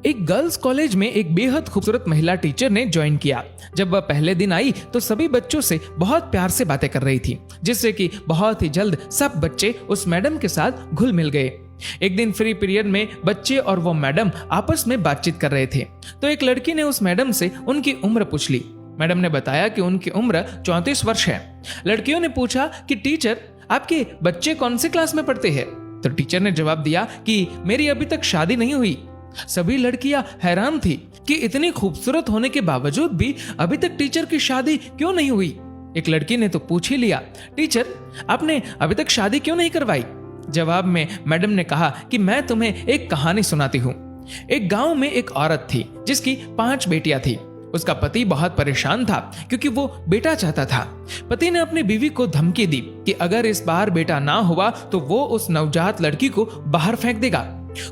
एक girls college में एक बेहद खूबसूरत महिला टीचर ने ज्वाइन किया। जब वह पहले दिन आई तो सभी बच्चों से बहुत प्यार से बातें कर रही थी, जिससे कि बहुत ही जल्द सब बच्चे उस मैडम के साथ घुल मिल गए। एक दिन फ्री पीरियड में बच्चे और वो मैडम आपस में बातचीत कर रहे थे, तो एक लड़की ने उस मैडम से उनकी उम्र पूछ ली। मैडम ने बताया कि उनकी उम्र 34 वर्ष है। लड़कियों ने पूछा कि टीचर, आपके बच्चे कौन से क्लास में पढ़ते हैं? तो टीचर ने जवाब दिया कि मेरी अभी तक शादी नहीं हुई। सभी लड़कियां हैरान थी कि इतनी खूबसूरत होने के बावजूद भी अभी तक टीचर की शादी क्यों नहीं हुई। एक लड़की ने तो पूछ ही लिया, टीचर आपने अभी तक शादी क्यों नहीं करवाई? जवाब में मैडम ने कहा कि मैं तुम्हें एक कहानी सुनाती हूँ। एक गांव में एक औरत थी जिसकी 5 बेटियां थी। उसका पति बहुत परेशान था क्योंकि वो बेटा चाहता था। पति ने अपनी बीवी को धमकी दी कि अगर इस बार बेटा ना हुआ तो वो उस नवजात लड़की को बाहर फेंक देगा।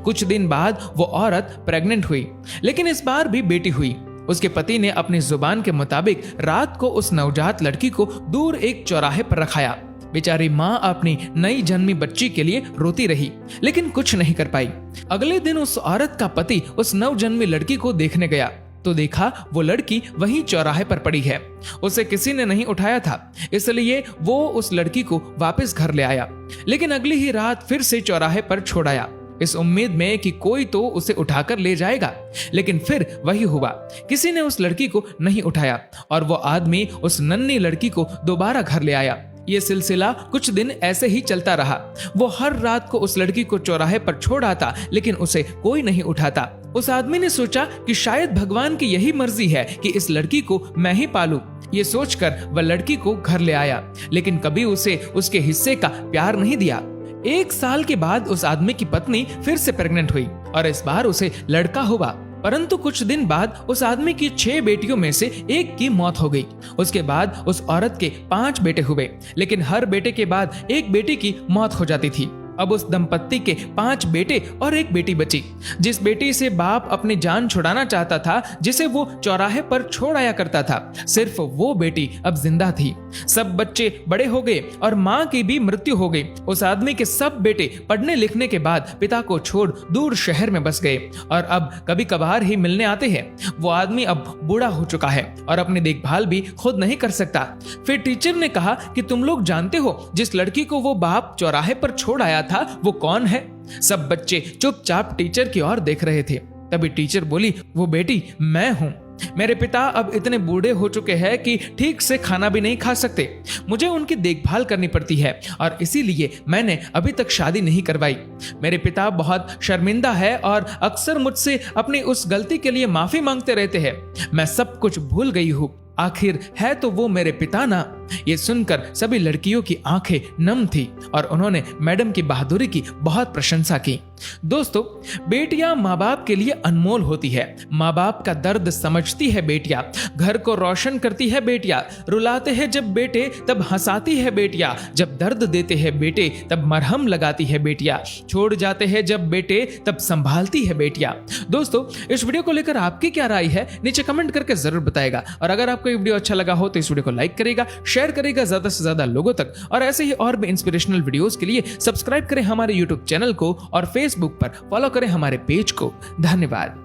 कुछ दिन बाद वो औरत प्रेग्नेंट हुई, लेकिन इस बार भी बेटी हुई। उसके पति ने अपनी जुबान के मुताबिक रात को उस नवजात लड़की को दूर एक चौराहे पर रखाया। बेचारी माँ अपनी नई जन्मी बच्ची के लिए रोती रही, लेकिन कुछ नहीं कर पाई। अगले दिन उस औरत का पति उस नवजन्मी लड़की को देखने गया तो देखा वो लड़की वहीं चौराहे पर पड़ी है। उसे किसी ने नहीं उठाया था, इसलिए वो उस लड़की को वापस घर ले आया, लेकिन अगली ही रात फिर से चौराहे पर छोड़ आया, इस उम्मीद में कि कोई तो उसे उठाकर ले जाएगा। लेकिन फिर वही हुआ, किसी ने उस लड़की को नहीं उठाया और वो आदमी उस नन्ही लड़की को दोबारा घर ले आया। ये सिलसिला कुछ दिन ऐसे ही चलता रहा। वो हर रात को उस लड़की को चौराहे पर छोड़ आता, लेकिन उसे कोई नहीं उठाता। उस आदमी ने सोचा कि शायद भगवान की यही मर्जी है कि इस लड़की को मैं ही पालूं। ये सोचकर वह लड़की को घर ले आया, लेकिन कभी उसे उसके हिस्से का प्यार नहीं दिया। 1 साल के बाद उस आदमी की पत्नी फिर से प्रेग्नेंट हुई और इस बार उसे लड़का हुआ। परंतु कुछ दिन बाद उस आदमी की 6 बेटियों में से एक की मौत हो गई। उसके बाद उस औरत के 5 बेटे हुए, लेकिन हर बेटे के बाद एक बेटी की मौत हो जाती थी। अब उस दंपत्ति के 5 बेटे और एक बेटी बची। जिस बेटी से बाप अपनी जान छुड़ाना चाहता था, जिसे वो चौराहे पर छोड़ आया करता था, सिर्फ वो बेटी अब जिंदा थी। सब बच्चे बड़े हो गए और माँ की भी मृत्यु हो गई। उस आदमी के सब बेटे पढ़ने लिखने के बाद पिता को छोड़ दूर शहर में बस गए और अब कभी कभार ही मिलने आते हैं। वो आदमी अब बूढ़ा हो चुका है और अपनी देखभाल भी खुद नहीं कर सकता। फिर टीचर ने कहा कि तुम लोग जानते हो जिस लड़की को वो बाप चौराहे पर छोड़ आया था वो कौन है? सब बच्चे चुपचाप टीचर की ओर देख रहे थे। तभी टीचर बोली, वो बेटी मैं हूं। मेरे पिता अब इतने बूढ़े हो चुके हैं कि ठीक से खाना भी नहीं खा सकते। मुझे उनकी देखभाल करनी पड़ती है और इसीलिए मैंने अभी तक शादी नहीं करवाई। मेरे पिता बहुत शर्मिंदा है और अक्सर मुझसे अपनी उस गलती के लिए माफी मांगते रहते हैं। मैं सब कुछ भूल गई हूँ। आखिर है तो वो मेरे पिता ना। ये सुनकर सभी लड़कियों की आंखें नम थी और उन्होंने मैडम की बहादुरी की बहुत प्रशंसा की। दोस्तों, बेटियां माँ बाप के लिए अनमोल होती है। माँ बाप का दर्द समझती है बेटियां, घर को रोशन करती है बेटियां। रुलाते हैं जब बेटे तब हंसाती है बेटियां, जब दर्द देते हैं बेटे तब मरहम लगाती है बेटियां, छोड़ जाते हैं जब बेटे तब संभालती है बेटियां। दोस्तों, इस वीडियो को लेकर आपकी क्या राय है नीचे कमेंट करके जरूर बताएगा और अगर आपको ये वीडियो अच्छा लगा हो तो इस वीडियो को लाइक करेगा, शेयर करेगा ज्यादा से ज्यादा लोगों तक और ऐसे ही और भी इंस्पिरेशनल वीडियोस के लिए सब्सक्राइब करें हमारे यूट्यूब चैनल को और फेसबुक पर फॉलो करें हमारे पेज को। धन्यवाद।